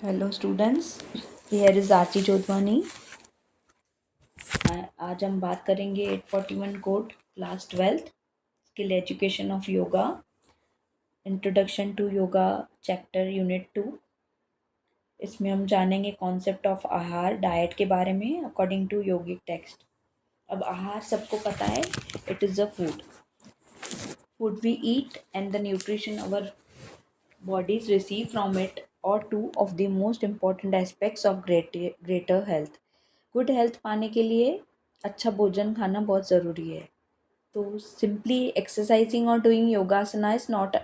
Hello students, here is Aarti Jodhwani. आज हम बात करेंगे 841 code class 12th skill education of yoga, introduction to yoga chapter unit 2। इसमें हम जानेंगे कॉन्सेप्ट ऑफ आहार डाइट के बारे में अकॉर्डिंग टू योगिक टेक्स्ट। अब आहार सबको पता है, it is a food we eat and the nutrition our bodies receive from it are two of the most important aspects of greater health. Good health पाने के लिए अच्छा भोजन खाना बहुत ज़रूरी है। तो सिंपली एक्सरसाइजिंग और doing yogasana is not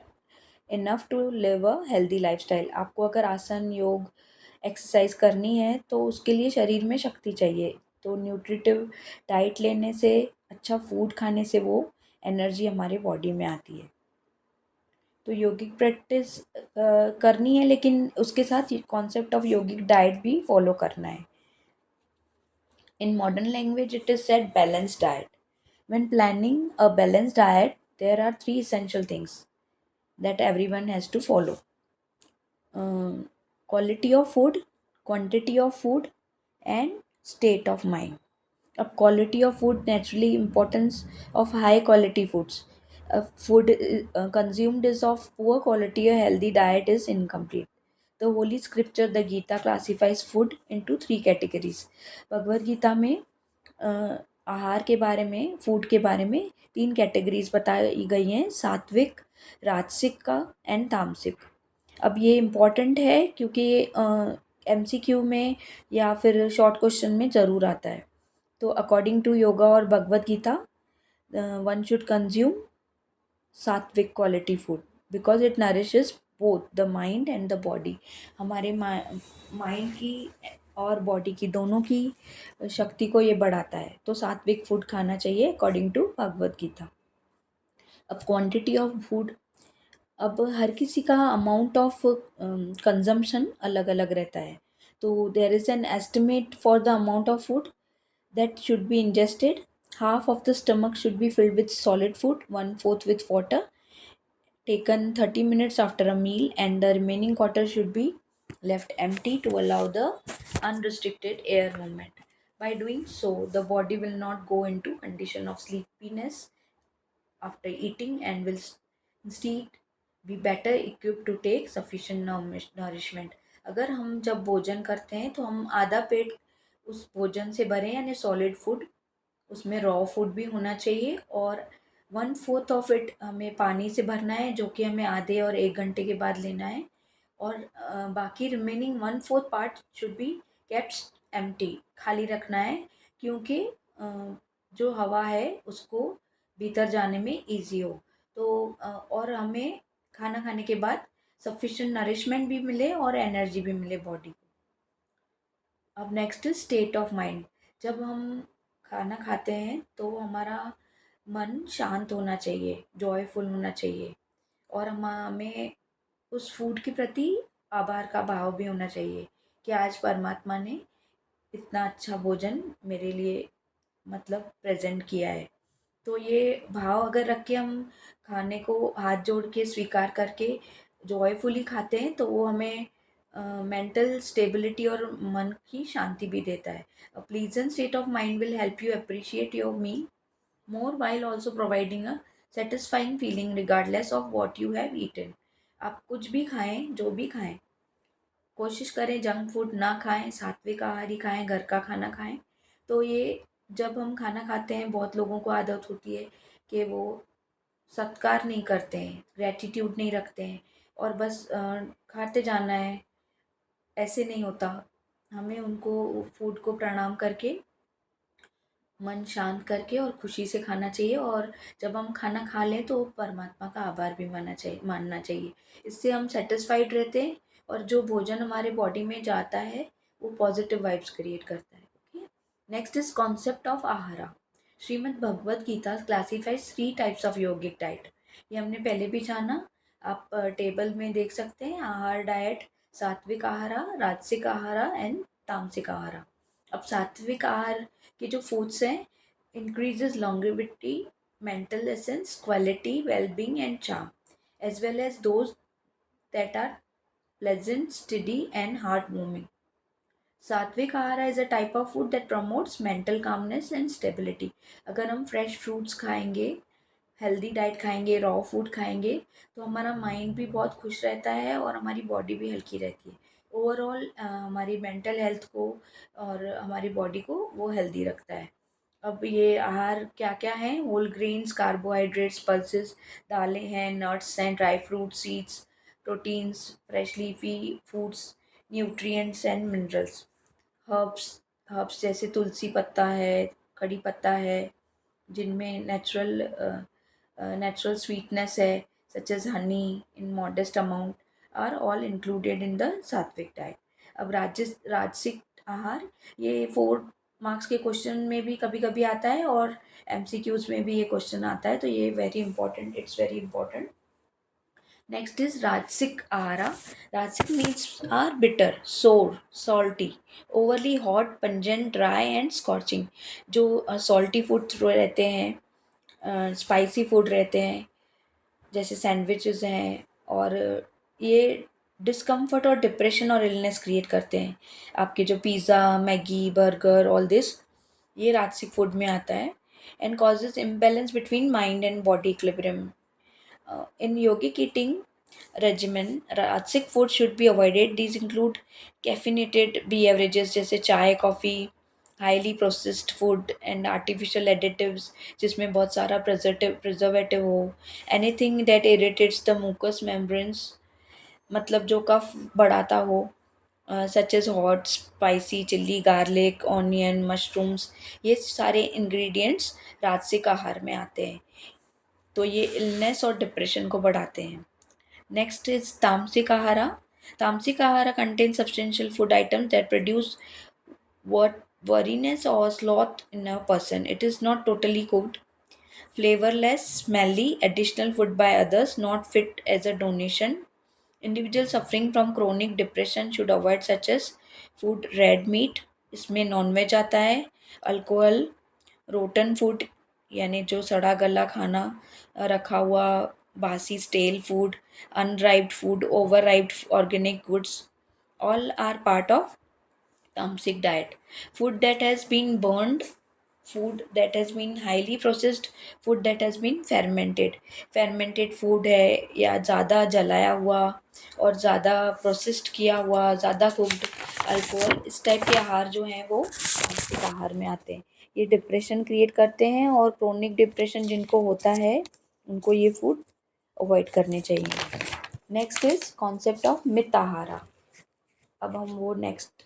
enough to live a healthy lifestyle. आपको अगर आसन योग एक्सरसाइज करनी है तो उसके लिए शरीर में शक्ति चाहिए। तो न्यूट्रिटिव डाइट लेने से, अच्छा फूड खाने से वो एनर्जी हमारे बॉडी में आती है। तो योगिक प्रैक्टिस करनी है, लेकिन उसके साथ कॉन्सेप्ट ऑफ योगिक डाइट भी फॉलो करना है। In modern language, it is said balanced diet. When planning a balanced diet, there are three essential things that everyone has to follow: quality of food, quantity of food, and state of mind. अब quality of food naturally importance of high quality foods. Food consumed is of poor quality, a healthy diet is incomplete. The Holy Scripture, the Gita, classifies food into three categories. Bhagavad Gita में आहार के बारे में, food के बारे में तीन categories बताई गई हैं: सात्विक, राजसिक का एंड तामसिक। अब ये इम्पॉर्टेंट है क्योंकि MCQ में या फिर शॉर्ट क्वेश्चन में ज़रूर आता है। तो अकॉर्डिंग टू योगा और Bhagavad Gita, one should consume sattvic quality food because it nourishes both the mind and the body. हमारे माइंड की और बॉडी की, दोनों की शक्ति को ये बढ़ाता है। तो सात्विक फूड खाना चाहिए अकॉर्डिंग टू भगवद गीता। अब क्वांटिटी ऑफ फूड, अब हर किसी का अमाउंट ऑफ कंजम्पशन अलग अलग रहता है। तो there is an estimate for the amount of food that should be ingested. Half of the stomach should be filled with solid food, one fourth with water, taken 30 minutes after a meal, and the remaining quarter should be left empty to allow the unrestricted air movement. By doing so, the body will not go into condition of sleepiness after eating and will instead be better equipped to take sufficient nourishment. अगर हम जब भोजन करते हैं तो हम आधा पेट उस भोजन से भरें, यानी सॉलिड फूड, उसमें रॉ फूड भी होना चाहिए, और वन फोर्थ ऑफ इट हमें पानी से भरना है, जो कि हमें आधे और 1 घंटे के बाद लेना है। और बाकी remaining one fourth part should be kept empty, खाली रखना है, क्योंकि जो हवा है उसको भीतर जाने में इजी हो। तो और हमें खाना खाने के बाद सफिशिएंट नरिशमेंट भी मिले और एनर्जी भी मिले बॉडी को। अब next is state of mind. जब हम खाना खाते हैं तो हमारा मन शांत होना चाहिए, जॉयफुल होना चाहिए, और हमें उस फूड के प्रति आभार का भाव भी होना चाहिए कि आज परमात्मा ने इतना अच्छा भोजन मेरे लिए मतलब प्रेजेंट किया है। तो ये भाव अगर रख के हम खाने को हाथ जोड़ के स्वीकार करके जॉयफुली खाते हैं तो वो हमें मेंटल स्टेबिलिटी और मन की शांति भी देता है। A pleasant state of mind will help you appreciate your meal more while also providing a satisfying feeling regardless of what you have eaten. आप कुछ भी खाएं, जो भी खाएं, कोशिश करें जंक फूड ना खाएं, सात्विक आहार ही खाएं, घर का खाना खाएं। तो ये जब हम खाना खाते हैं, बहुत लोगों को आदत होती है कि वो सत्कार नहीं करते हैं, ग्रेटिट्यूड नहीं रखते हैं, और बस खाते जाना है। ऐसे नहीं होता, हमें उनको फूड को प्रणाम करके, मन शांत करके और खुशी से खाना चाहिए, और जब हम खाना खा लें तो परमात्मा का आभार भी मानना चाहिए। इससे हम सेटिस्फाइड रहते हैं, और जो भोजन हमारे बॉडी में जाता है वो पॉजिटिव वाइब्स क्रिएट करता है। Okay, next is concept of ahara. Shrimad Bhagavad Gita classifies 3 types of yogic diet. ये हमने पहले भी जाना, आप टेबल में देख सकते हैं। आहार डाइट: सात्विक आहारा, राजसिक आहारा एंड तामसिक आहारा। अब सात्विक आहार के जो फूड्स हैं: increases longevity, mental essence, quality, wellbeing and charm, as well as those that are pleasant, steady, and heart-warming. Sattvic aahar is a type of food that promotes mental calmness and stability. अगर हम फ्रेश फ्रूट्स खाएंगे, healthy diet खाएंगे, raw food खाएंगे, तो हमारा mind भी बहुत खुश रहता है और हमारी बॉडी भी हल्की रहती है. ओवरऑल हमारी मेंटल हेल्थ को और हमारी बॉडी को वो हेल्दी रखता है. अब ये आहार क्या क्या हैं? होल ग्रेन्स, कार्बोहाइड्रेट्स, पल्सेस, दालें हैं, नट्स हैं, dry fruit, seeds, proteins, fresh leafy foods, nutrients and minerals. Herbs, herbs जैसे तुलसी पत्ता है, कड़ी पत्ता है, जिनमें नेचुरल स्वीटनेस है, such as honey in modest amount, are all included in the sattvic diet. अब राजसिक आहार, ये 4 मार्क्स के क्वेश्चन में भी कभी कभी आता है और एमसीक्यूज में भी ये क्वेश्चन आता है, तो ये very important, it's very important. Next is Rajsik Ahara. Rajsik means are bitter, sour, salty, overly hot, pungent, dry and scorching. जो salty food रहते हैं, स्पाइसी फूड रहते हैं, जैसे सैंडविचेस हैं, और ये डिस्कम्फर्ट और डिप्रेशन और इलनेस क्रिएट करते हैं. आपके जो pizza, Maggi, burger, all this, ये राजसिक फूड में आता है. And causes imbalance between mind and body equilibrium. In yogic eating regimen, Rajasic food should be avoided. These include caffeinated beverages जैसे चाय, coffee, highly processed food and artificial additives जिसमें बहुत सारा प्रिजर्वेटिव हो, anything that irritates the mucous membranes, मतलब जो कफ बढ़ाता हो, such as hot, spicy, chilli, garlic, onion, mushrooms, ये सारे इंग्रेडिएंट्स राजसिक आहार में आते हैं, तो ये इलनेस और डिप्रेशन को बढ़ाते हैं. नेक्स्ट इज तामसिक ahara. Tamasic ahara contain substantial food items that produce weariness और sloth in a person. It is not totally cooked, flavorless, smelly, additional food by others, not fit as a donation. Individuals suffering from chronic depression should avoid such as food. Red meat, इसमें non veg आता है. Alcohol, rotten food यानी जो सड़ा गला खाना, रखा हुआ बासी stale food, unriped food, over riped organic goods, all are part of tamasic diet. Food that has been burned, food that has been highly processed, food that has been fermented. Fermented food है या ज़्यादा जलाया हुआ और ज़्यादा processed किया हुआ, ज़्यादा कुक्ड, अल्कोहल, इस टाइप के आहार जो हैं वो तामसिक आहार में आते हैं. ये डिप्रेशन क्रिएट करते हैं और क्रोनिक डिप्रेशन जिनको होता है उनको ये फूड अवॉइड करने चाहिए. Next is concept of Mitahara. अब हम वो नेक्स्ट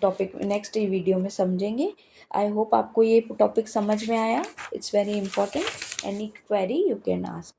टॉपिक नेक्स्ट वीडियो में समझेंगे. आई होप आपको ये टॉपिक समझ में आया. It's very important. Any query you can ask.